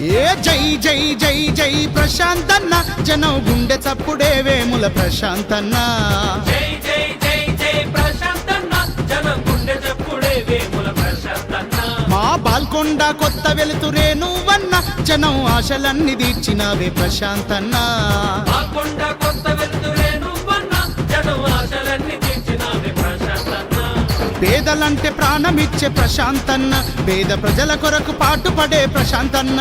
ఏ జై జై జై జై ప్రశాంతన్న జనం గుండె చప్పుడే వేముల ప్రశాంతన్న జై జై జై జై ప్రశాంతన్న జనం గుండె చప్పుడే వేముల ప్రశాంతన్న మా బాల్కొండ కొత్త వెలుతురే నువ్వన్న జనం ఆశలన్నీ తీర్చినావే ప్రశాంతన్న బాల్కొండ కొత్త వెలుతురే నువ్వన్న జనం ఆశలన్నీ తీర్చినావే ప్రశాంతన్న పేదలంటే ప్రాణమిచ్చే ప్రశాంతన్న పేద ప్రజల కొరకు పాటుపడే ప్రశాంతన్న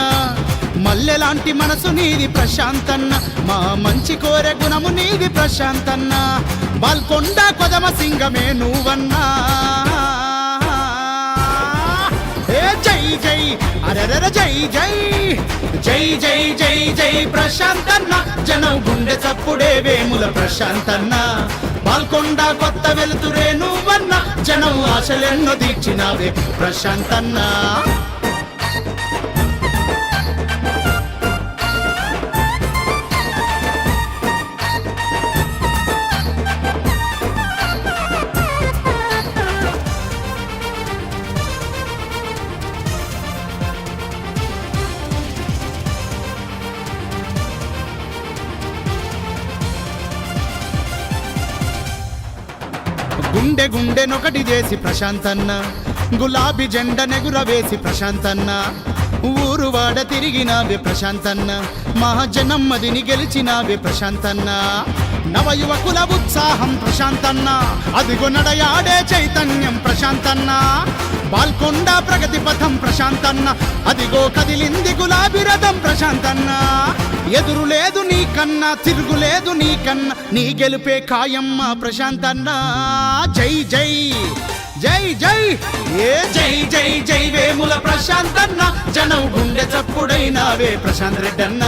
మల్లెలాంటి మనసు నీది ప్రశాంతన్న మా మంచి కోరే గుణము నీది ప్రశాంతన్న బాల్కొండ కొదమ సింగమే నువ్వన్నా ఏ జై జై అరరర జై జై జై జై జై జై ప్రశాంతన్న జనం గుండె చప్పుడే వేముల ప్రశాంతన్న బాల్కొండ కొత్త వెలుతురే నువ్వన్న జనం ఆశలెన్నో తీర్చినావే ప్రశాంతన్న గుండె గుండెనొకటి చేసి ప్రశాంతన్న గులాబీ జెండ నెగురవేసి ప్రశాంతన్న ఊరు వాడ తిరిగినావే ప్రశాంతన్న మహాజనం మదిని గెలిచినావే ప్రశాంతన్న నవయువకుల ఉత్సాహం ప్రశాంతన్న అదిగో నడయాడే చైతన్యం ప్రశాంతన్న బాల్కొండ ప్రగతి పథం ప్రశాంతన్న అదిగో కదిలింది గులాబీ రథం ప్రశాంతన్న ఎదురు లేదు నీకన్నా తిరుగులేదు నీకన్నా నీ గెలుపే ఖాయమ్మ ప్రశాంతన్న జై జై జై జై ఏ జై జై జై వేముల ప్రశాంతన్న జనం గుండె చప్పుడైనావే ప్రశాంత్ రెడ్డన్న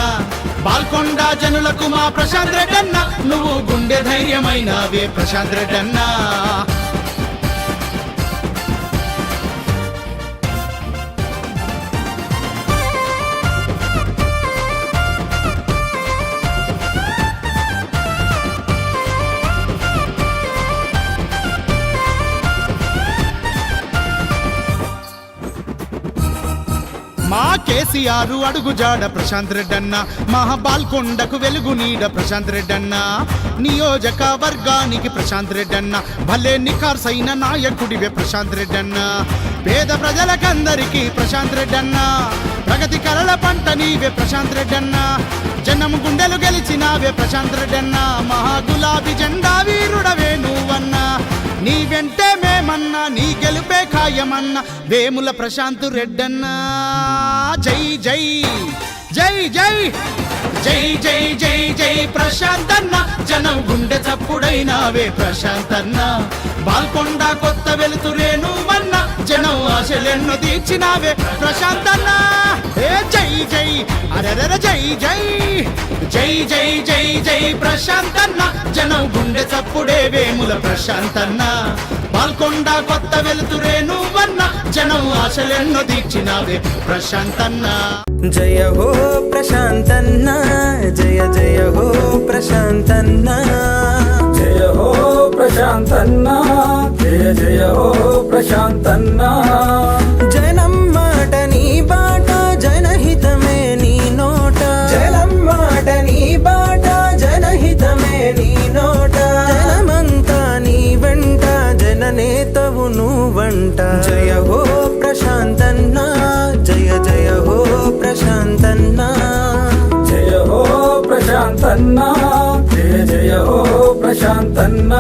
బాల్కొండ జనులకు మా ప్రశాంత్ రెడ్డన్న నువ్వు గుండె ధైర్యమైనావే ప్రశాంత్ రెడ్డన్న మా కేసీఆర్ అడుగుజాడ ప్రశాంత్ రెడ్డన్న మహా బాల్కొండకు వెలుగు నీడ ప్రశాంత్ రెడ్డన్న నియోజకవర్గానికి ప్రశాంత్ రెడ్డన్న భలే నిఖార్సైన నాయకుడివే ప్రశాంత్ రెడ్డన్న పేద ప్రజలకందరికీ ప్రశాంత్ రెడ్డన్న ప్రగతి కలల పంట నీవే ప్రశాంత్ రెడ్డన్న జనం గుండెలు గెలిచినావే ప్రశాంత్ రెడ్డన్న మహా గులాబీ జెండా వీరుడవే నువ్వన్నా నీ వెంటే మేమన్నా నీ గెలుపే ఖాయమన్నా వేముల ప్రశాంత్ రెడ్డన్న జై జై జై జై జై జై జై జై ప్రశాంతన్న జనం గుండె చప్పుడైనావే ప్రశాంతన్న బాల్కొండ కొత్త వెలుతురే నువ్వన్న జనం ఆశలెన్నో తీర్చినావే ప్రశాంతన్న ఏ జై జై అరరర జై జై జై జై జై జై ప్రశాంతన్న జనం గుండె చప్పుడే వేముల ప్రశాంతన్న బాల్కొండ కొత్త వెలుతురే నువ్వన్న జనం ఆశలెన్నో తీర్చినావే ప్రశాంతన్న జయ హో ప్రశాంతన్న జయ జయ హో ప్రశాంతన్న జయ హో ప్రశాంతన్న జయ జయ హో ప్రశాంతన్న జనం మాట నీ బాట జనహితమే నీ నోట జనం మాట నీ బాట జనహితమే నీ నోట జనమంతా నీ వెంట జననేతవు నువ్వంట జయ హో ప్రశాంతన్న జయ జయ హో ప్రశాంతన్న జయ హో ప్రశాంతన్న జయ జయ హో ప్రశాంతన్న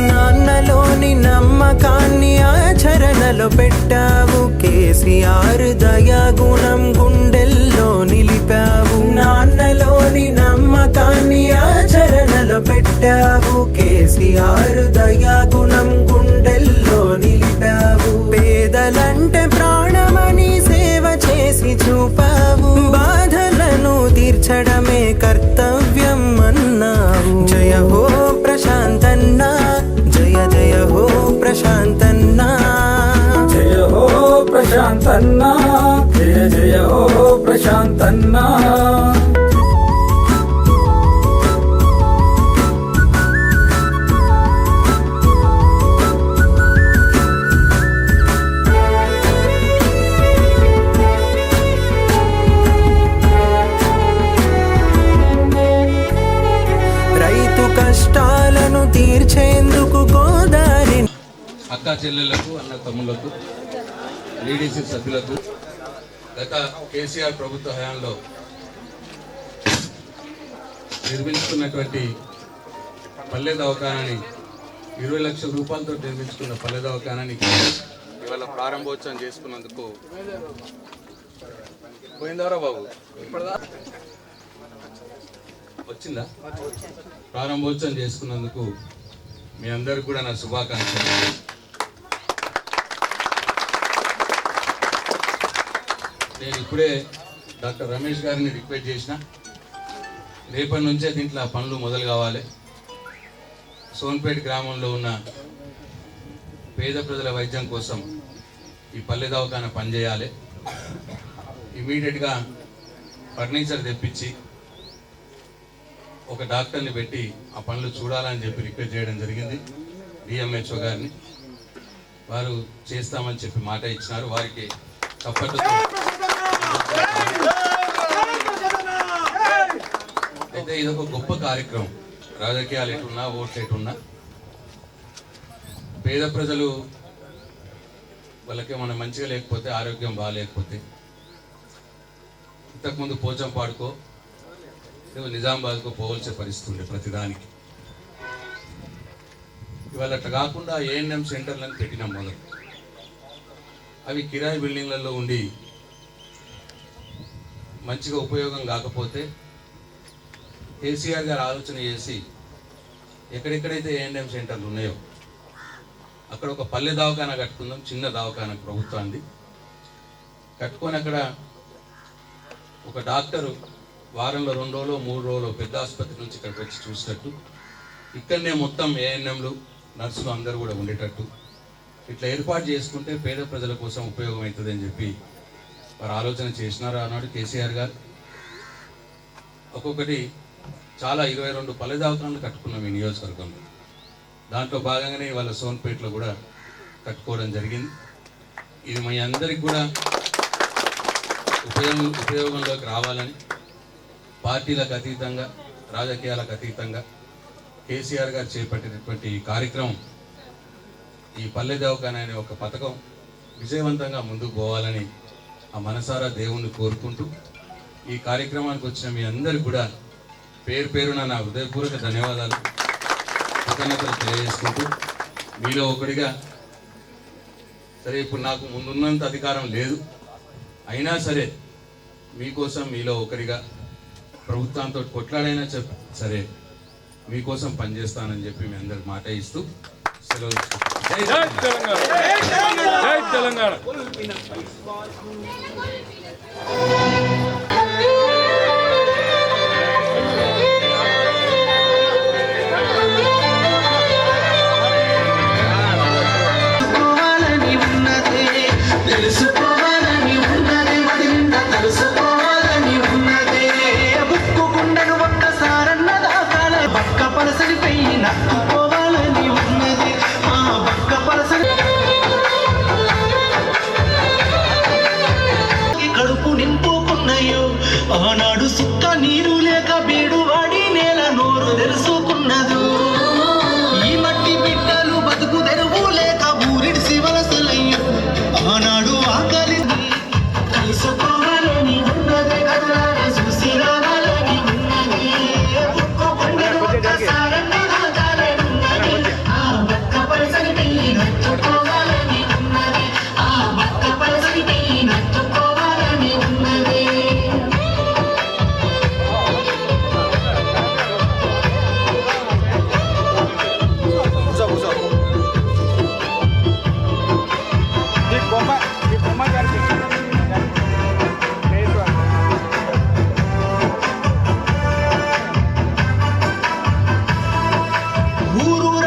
నాన్నలోని నమ్మకాన్ని ఆచరణలో పెట్టావు కేసీఆర్ దయాగుణం గుండెల్లో నిలిపావు నాన్నలోని నమ్మకాన్ని ఆచరణలో పెట్టావు కేసీఆర్ దయాగుణం గుండెల్లో నిలిపావు పేదలంటే ప్రాణమని సేవ చేసి చూపావు బాధలను తీర్చడమే కర్తవ్యం అన్నావు జయ హో ప్రశాంతన్న జయ జయ హో ప్రశాంతన్న జయ హో ప్రశాంతన్నా జయ జయ హో ప్రశాంతన్నా రైతు కష్టాలను తీర్చేందుకు గోదారి అక్క చెల్లెళ్లకు అన్న తమ్ముళ్లకు లీడీసీ సభ్యులకు గత కేసీఆర్ ప్రభుత్వ హయాంలో నిర్మించుకున్నటువంటి పల్లె దవాఖానాని 20 లక్షల రూపాయలతో నిర్మించుకున్న పల్లె దవాఖానాని ఇవాళ ప్రారంభోత్సవం చేసుకున్నందుకు పోయిందవరా బాబు వచ్చిందా ప్రారంభోత్సవం చేసుకున్నందుకు మీ అందరికి కూడా నా శుభాకాంక్షలు. నేను ఇప్పుడే డాక్టర్ రమేష్ గారిని రిక్వెస్ట్ చేసిన రేపటి నుంచే దీంట్లో పనులు మొదలు కావాలి. సోన్పేట్ గ్రామంలో ఉన్న పేద ప్రజల వైద్యం కోసం ఈ పల్లె దవాఖాన పనిచేయాలి. ఇమీడియట్గా ఫర్నిచర్ తెప్పించి ఒక డాక్టర్ని పెట్టి ఆ పనులు చూడాలని చెప్పి రిక్వెస్ట్ చేయడం జరిగింది డిఎంహెచ్ఓ గారిని. వారు చేస్తామని చెప్పి మాట ఇచ్చినారు. వారికి తప్పట్టు అయితే ఇదొక గొప్ప కార్యక్రమం. రాజకీయాలు ఎటున్నా ఓట్లు ఎటున్నా పేద ప్రజలు వాళ్ళకి మనం మంచిగా లేకపోతే ఆరోగ్యం బాగాలేకపోతే ఇంతకుముందు పోచంపాడుకో నిజామాబాద్కో పోవలసే పరిస్థితి ఉండే ప్రతిదానికి. ఇవాళ అట్లా కాకుండా ఏఎన్ఎం సెంటర్లను పెట్టినాం మొదలు. అవి కిరాయి బిల్డింగ్లలో ఉండి మంచిగా ఉపయోగం కాకపోతే కేసీఆర్ గారు ఆలోచన చేసి ఎక్కడెక్కడైతే ఏఎన్ఎం సెంటర్లు ఉన్నాయో అక్కడ ఒక పల్లె దవాఖానా కట్టుకుందాం, చిన్న దవాఖానా ప్రభుత్వాన్ని కట్టుకొని అక్కడ ఒక డాక్టరు వారంలో 2 రోజులు 3 రోజులు పెద్ద ఆసుపత్రి నుంచి ఇక్కడికి వచ్చి చూసినట్టు, ఇక్కడనే మొత్తం ఏఎన్ఎంలు నర్సులు అందరూ కూడా ఉండేటట్టు ఇట్లా ఏర్పాటు చేసుకుంటే పేద ప్రజల కోసం ఉపయోగం అవుతుంది అని చెప్పి వారు ఆలోచన చేసినారు ఆనాడు కేసీఆర్ గారు. ఒక్కొక్కటి చాలా 22 పల్లె దవాఖానాలు కట్టుకున్నాం ఈ నియోజకవర్గంలో. దాంట్లో భాగంగానే వాళ్ళ సోన్పేటలో కూడా కట్టుకోవడం జరిగింది. ఇది మీ అందరికి కూడా ఉపయోగంలోకి రావాలని పార్టీలకు అతీతంగా రాజకీయాలకు అతీతంగా కేసీఆర్ గారు చేపట్టినటువంటి ఈ కార్యక్రమం, ఈ పల్లె దవాఖానా అనే ఒక పథకం విజయవంతంగా ముందుకు పోవాలని ఆ మనసారా దేవుణ్ణి కోరుకుంటూ ఈ కార్యక్రమానికి వచ్చిన మీ అందరికి కూడా పేరు పేరున నా హృదయపూర్వక ధన్యవాదాలు, కృతజ్ఞతలు తెలియజేసుకుంటూ మీలో ఒకటిగా, సరే ఇప్పుడు నాకు ముందున్నంత అధికారం లేదు, అయినా సరే మీకోసం మీలో ఒకరిగా ప్రభుత్వంతో కొట్లాడైనా సరే మీకోసం పనిచేస్తానని చెప్పి మీ అందరికి మాట ఇస్తూ సెలవు. జై తెలంగాణ, జై తెలంగాణ. తెలుసుకోవాలని ఉన్నదే మదింత తెలుసుకోవాలని ఉన్నదే బుక్కు గుండెను ఒక్కసారన్న దాకాల బక్క పలసని పెయ్యి నక్కుకోవాలని ఉన్నది ఆ బక్క పలసని కడుపు నింపుకున్నాయో ఆనాడు సుక్క నీరు లేక బీడు వాడి నేల నోరు తెలుసుకున్నదు ఈ మట్టి బిడ్డలు బతుకు తెరువు లేక ఊరిడిసి వలసలయ్యో ఆనాడు ఆకలి తెలుసుకోవాలని ఉన్నది కదలాలి చూసి రావాలని ఉన్నది ఒక్కో కొండను ఒక్కసారన్న రాగాలని ఉన్నది ఆ బక్క పలసని పెళ్లి నచ్చుకోవాలని ఉన్నది ఆ బక్క పలసని పెళ్లి నచ్చుకోవాలని ఉన్నది ఊరూర